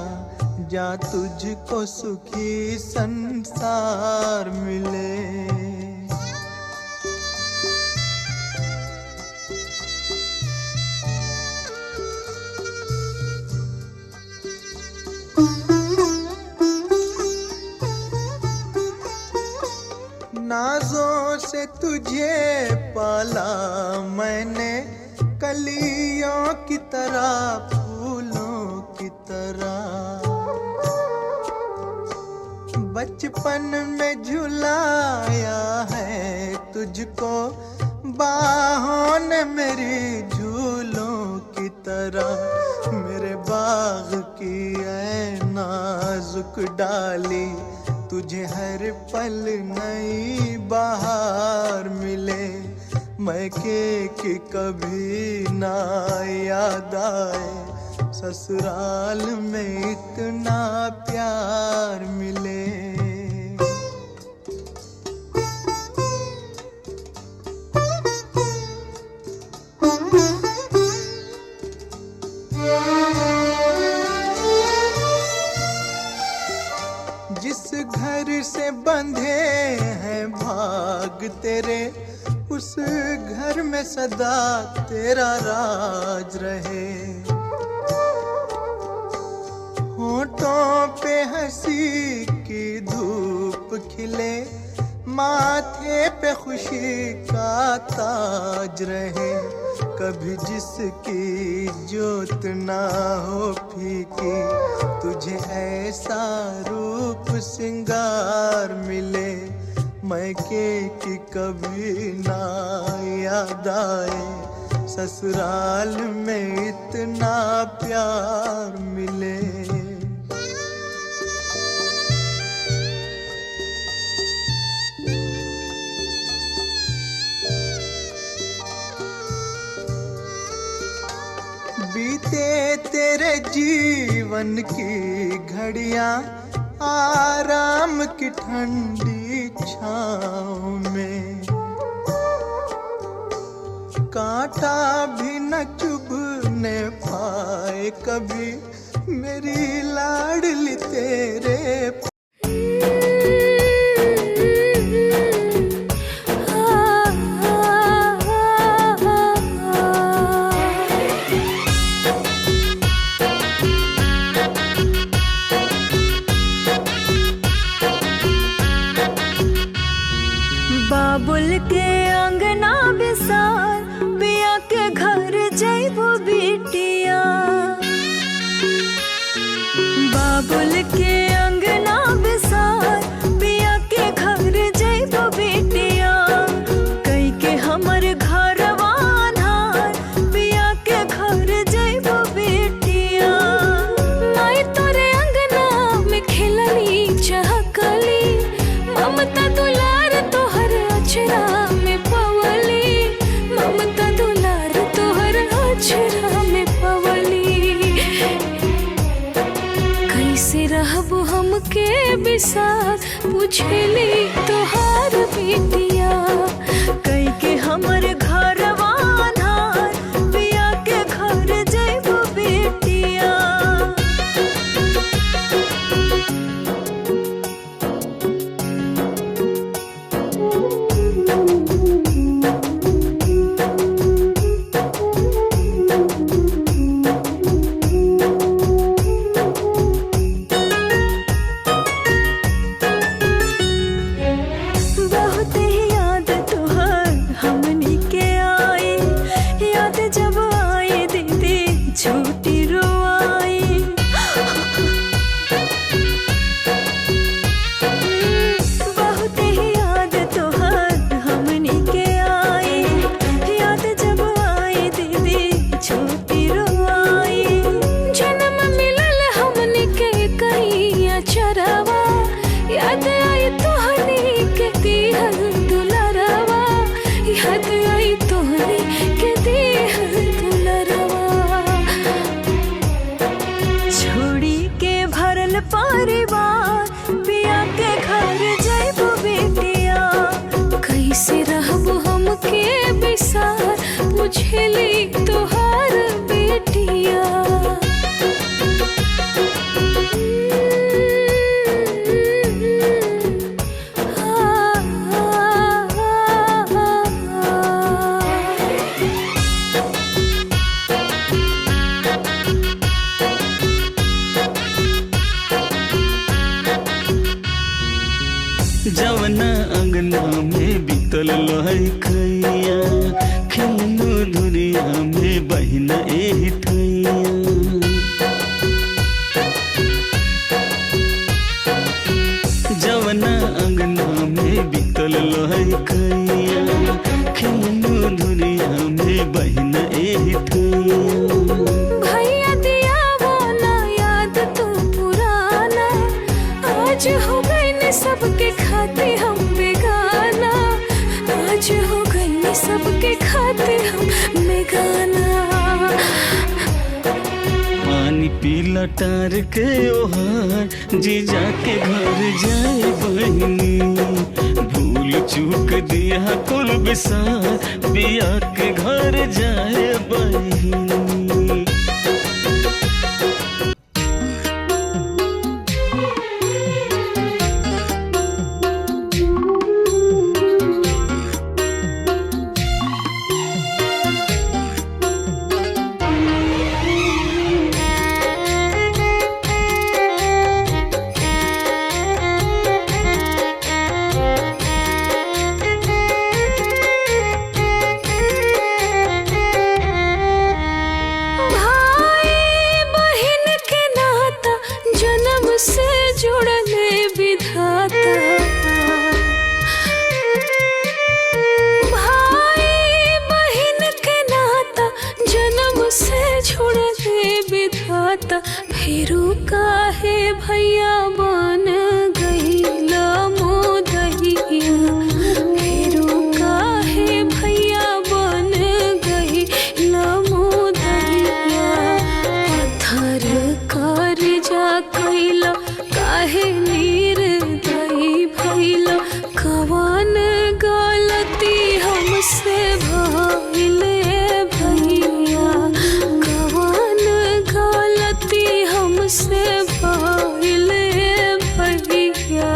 C: जा तुझको सुखी संसार मिले। नाजों से तुझे पाला मैंने, कलियों की तरह फूलों की तरह। बचपन में झुलाया है तुझको बाहों ने मेरी झूलों की तरह। मेरे बाग की ऐ नाजुक डाली, तुझे हर पल नई बहार मिले। मैके की कभी ना याद आए, ससुराल में इतना प्यार मिले। जिस घर से बंधे हैं भाग तेरे, उस घर में सदा तेरा राज रहे। होठों पे हंसी की धूप खिले, माथे पे खुशी का ताज रहे। कभी जिसकी जोत ना हो फीकी, तुझे ऐसा रूप सिंगार मिले। मैके की कभी ना याद आए, ससुराल में इतना प्यार मिले। बीते तेरे जीवन की घड़ियां आराम की ठंडी छाँव में, कांटा भी न चुभने पाए कभी मेरी लाडली तेरे।
H: बाबुल के अंगना बिसार, पिया के घर जइबो बिटिया। बाबुल के अंगना बिसार, पिया के घर जइबो बिटिया। कई के हमर घरवा अन्हार, पिया के घर जइबो बिटिया। माई तोरे अंगना में खेलली चहकली, ममता दुलार तोहर अचरा में पवली। ममता दुलार तोहर अचरा में पवली। कैसे रहबो हमके बिसार, पूछली तोहार बेटिया। कई के हमर घरवा अन्हार, पिया के घर जइबो बेटिया। बहुत ही
C: बीतल लहकैया खेलनो दुनिया में बहिना एही ठैया जवना अंगना में बीतल लहकैया खेलनो दुनिया में बहिना एही ठैया
H: भैया दिया वो ना याद तू पुराना आज हो गई ने सबके खाते हम बेगाना आज हो गई ने सबके खाते हम बेगाना
C: पानी पीला टार के ओहार जीजा के घर जाए बहिनी भूल चूक दिया कुल बिसार बिया के घर जाए बहिनी
H: फेरू काहे भैया बन गईला मोदहिया फेरू काहे भैया बन गईला मोदहिया पत्थर कर जा कैला काहे निर्दयी भैला कवन गलती हमसे भइले भैया कवन गलती हमसे भइले भैया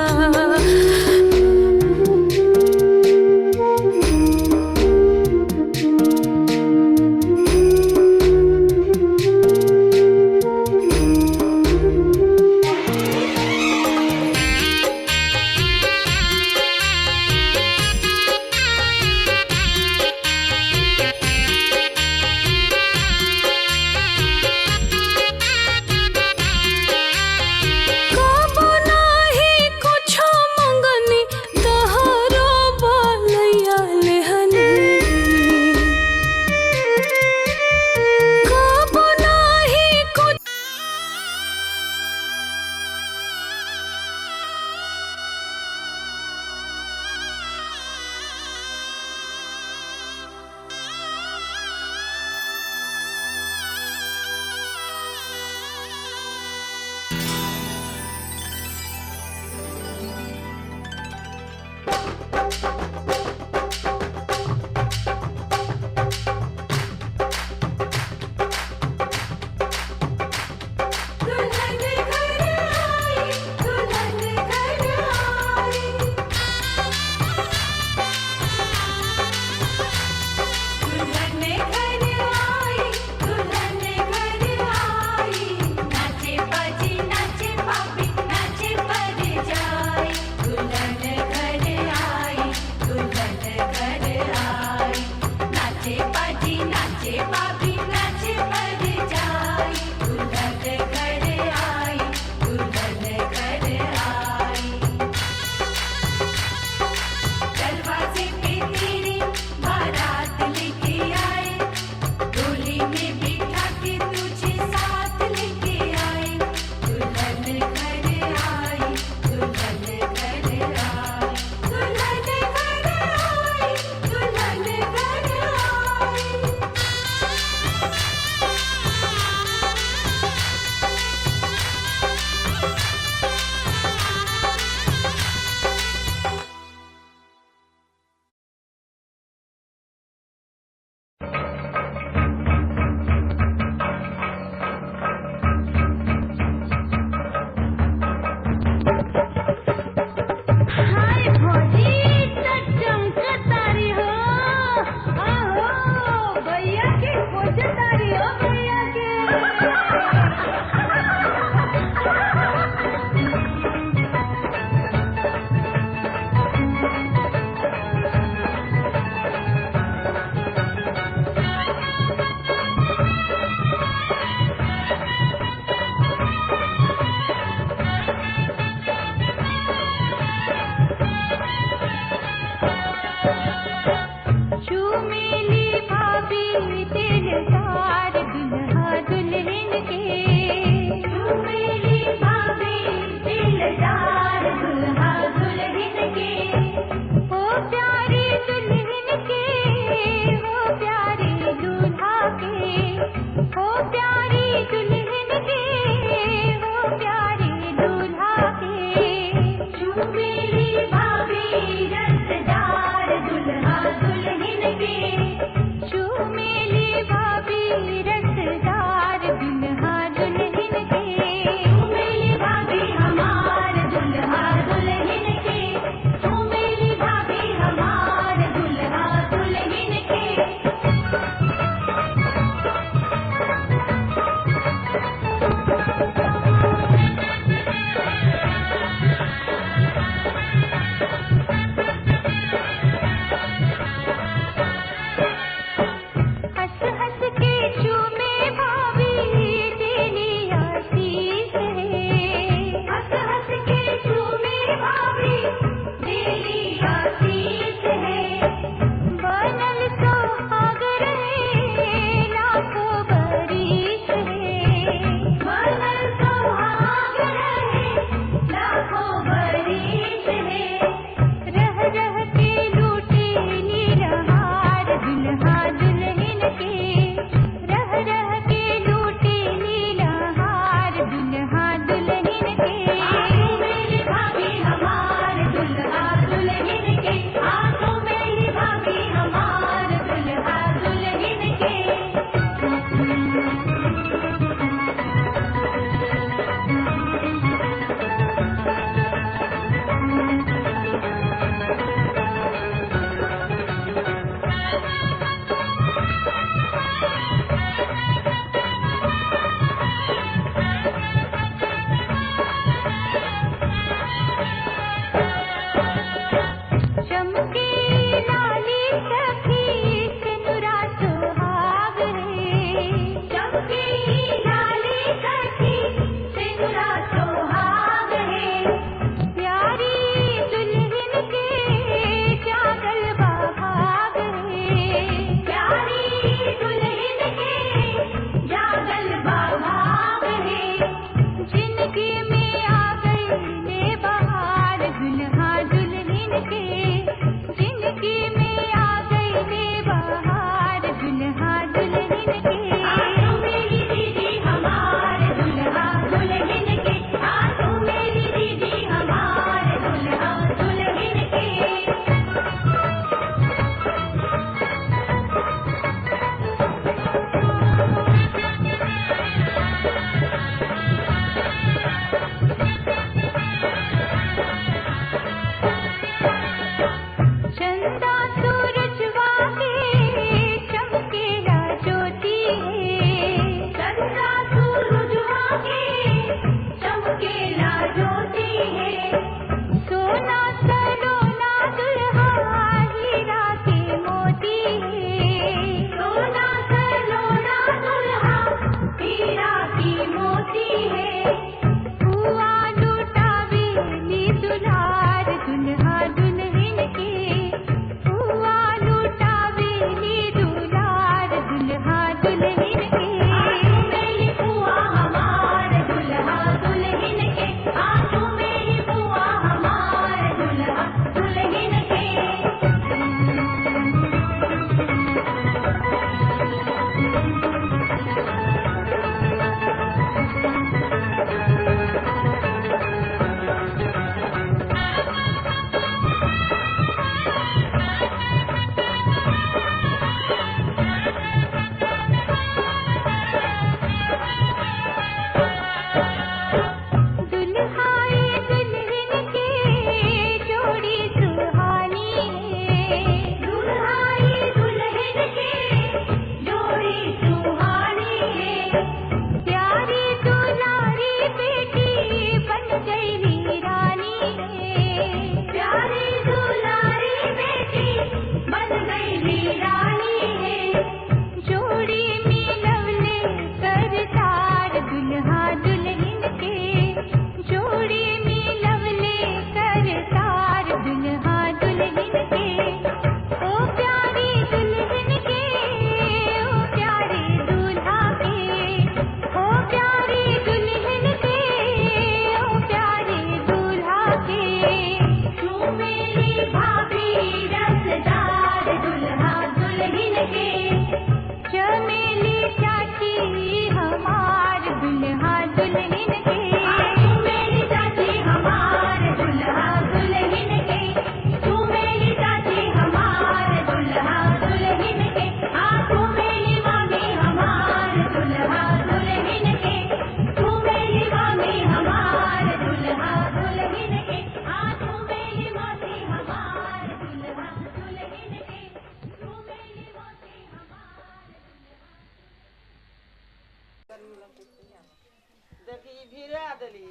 L: देखी भिरा देली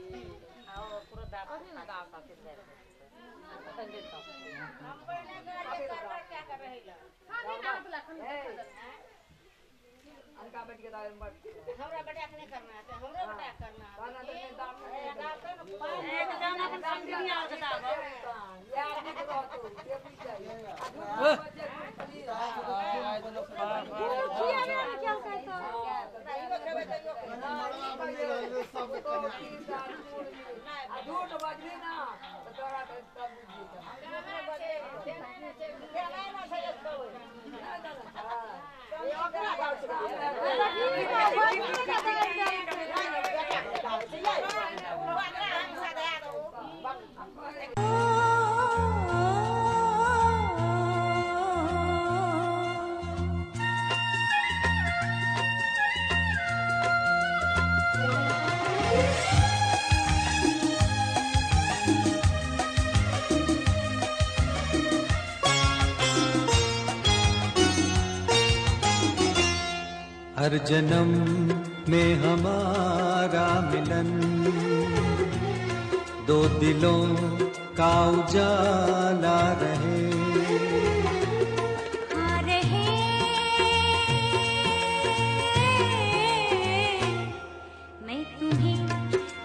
L: आओ पूरा दांत ना दांत पाके दे पतंग देता हम पहले क्या कर रहे हैं खाने का लखन अनका बैठ के दाल मत हमरा बेटा के नहीं करना है हमरा बेटा करना है दाना दे दाम एक जाना के दाम दिया बता यार की तो तू ये भी चाहिए क्या कहता झूठ बजली ना तो तोरा के सब
C: हर जन्म में हमारा मिलन दो दिलों का उजाला रहे
K: मैं तुम्हें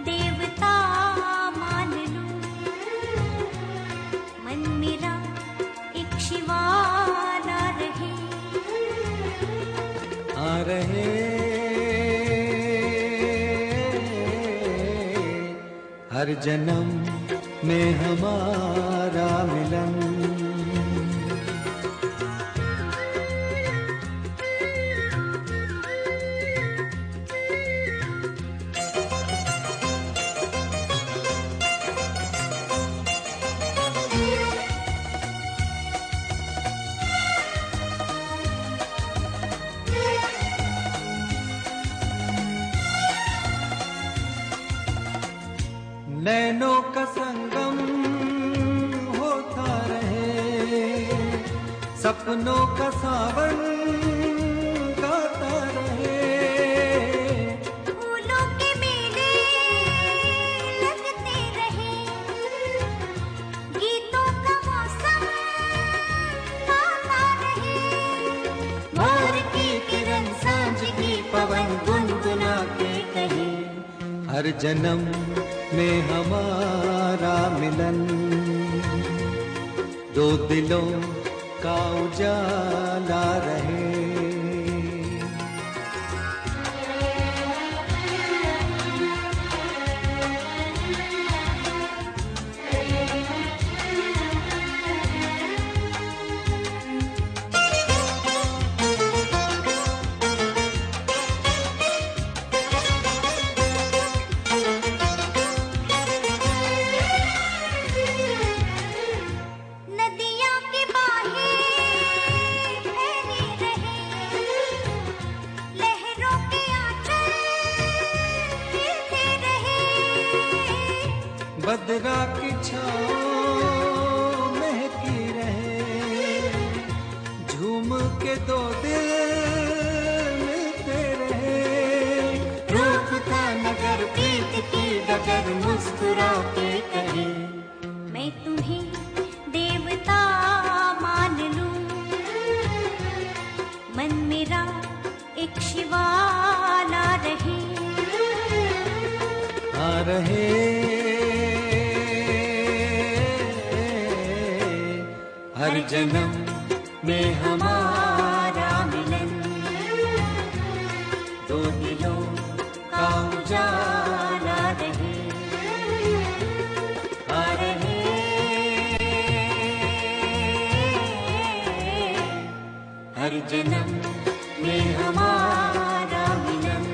K: देवता मान लूं मन मेरा एक शिवाला रहे
C: आ रहे हर जन्म में हमारा मिलन नैनों का संगम होता रहे सपनों का सावन गाता रहे
K: फूलों के मेले लगते रहे गीतों का मौसम गाता रहे
C: भोर की किरण सांझ की पवन गुनगुना के कहे हर जन्म में हमारा मिलन दो दिलों का उजाला रहे
K: नदियाँ के बाहें फैली रहे लहरों के आंचल खिलते रहे
C: बदरा की छाँव महकी रहे झूम के दो दिल मिलते रहे रूप का नगर प्रीत की डगर मुस्कुराते कहे
K: मैं तुम्हें देवता मान लूं मन मेरा एक शिवाला रहे
C: आ रहे हर जन्म में हमारा मिलन दो दिलों का उजाला रहे आ रहे हर जन्म में हमारा मिलन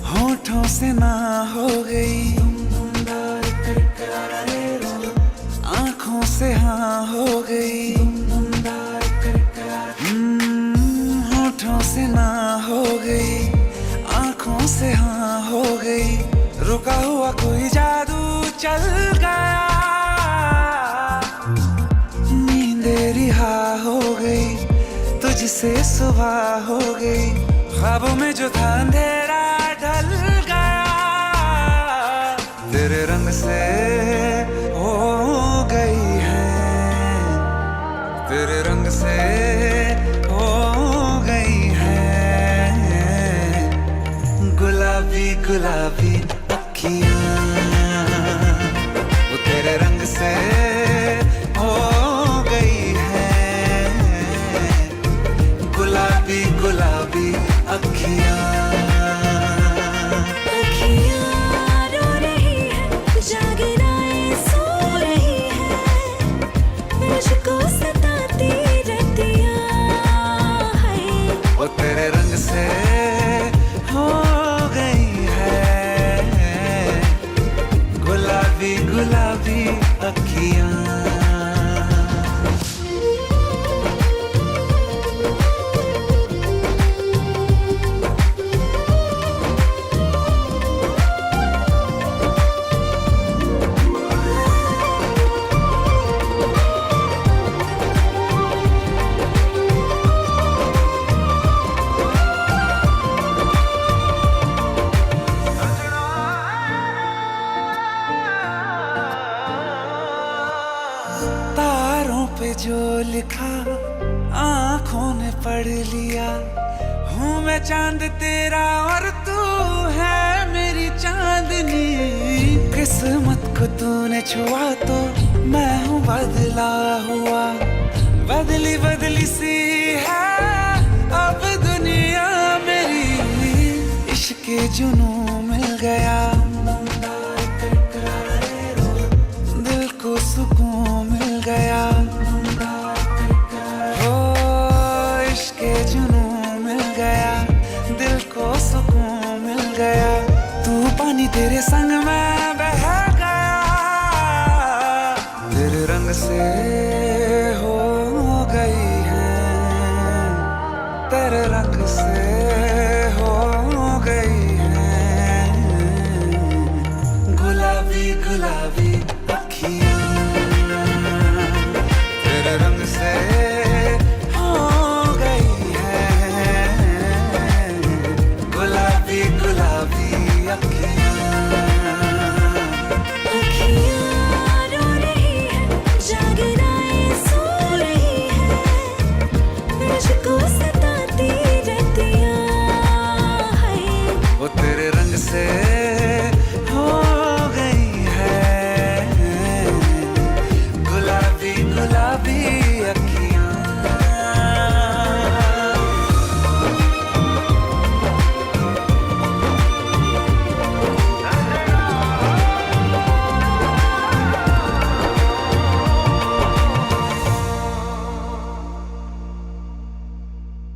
F: होठों से ना हो गई, आंखों से हाँ हो गई, होठों से ना हो गई, आंखों से हाँ हो गई, रुका हुआ कोई जादू चल गया, नींदे रिहा हो गई, तुझसे सुबह हो गई, ख्वाबों में जो था अंधेरा ढल गया, तेरे रंग से हो गई है, तेरे रंग से हो गई है, गुलाबी गुलाबी अखियां, वो तेरे रंग से हो गई है, गुलाबी गुलाबी अखियां।
H: रो रही है, जागे राएं सो रही है, मुझको सताती रतियां है,
F: वो तेरे रंग से हो गई है, गुलाबी गुलाबी अखियां। पे जो लिखा आंखों ने पढ़ लिया, हूँ मैं चांद तेरा और तू है मेरी चांदनी, किस्मत को तूने छुआ तो मैं हूँ बदला हुआ, बदली बदली सी है अब दुनिया मेरी, इश्क के जुनून मिल गया, दिल को सुकून मिल गया, तेरे संग मैं बह गया, तेरे रंग से हो गई है, तेरे रंग से हो गई है, गुलाबी गुलाबी